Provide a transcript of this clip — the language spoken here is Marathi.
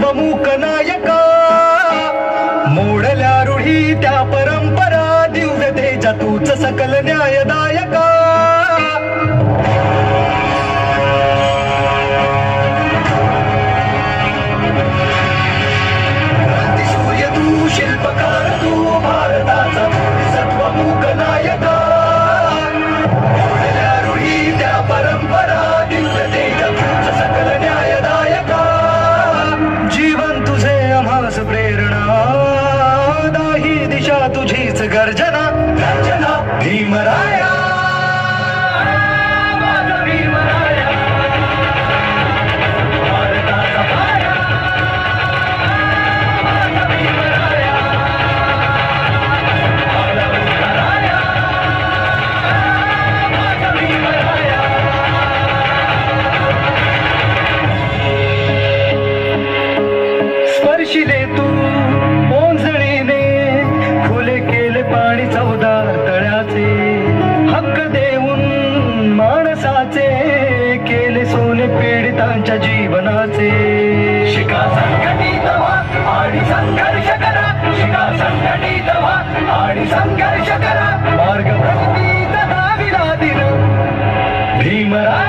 सत्वमुख नायका, मोडल्या रूढी त्या परंपरा, दिव्य तेजा तूच सकल न्यायदायका. क्रांतिसूर्य तू, शिल्पकार तू, भारताचा सत्वमुख नायका, मोडल्या रूढी त्या परंपरा, दिव्य तेजा तूच सकल न्यायदायका. जीवन तुझे आम्हास प्रेरणा, दाही दिशा तुझीच गर्जना, गर्जना भीमराया, माझा भीमराया, भारताचा पाया, माझा भीमराया, माझा भीमराया, माझा भीमराया. स्पर्शिले तू ओंजळीने, खुले केले पाणी चौदार तळ्याचे, हक्क देऊन माणसाचे, केले सोने पीडितांच्या जीवनाचे. शिका संघटित व्हा आणि संघर्ष करा, शिका संघटित व्हा आणि संघर्ष करा, मार्ग प्रगतीचा दाविला दिन भीमराया.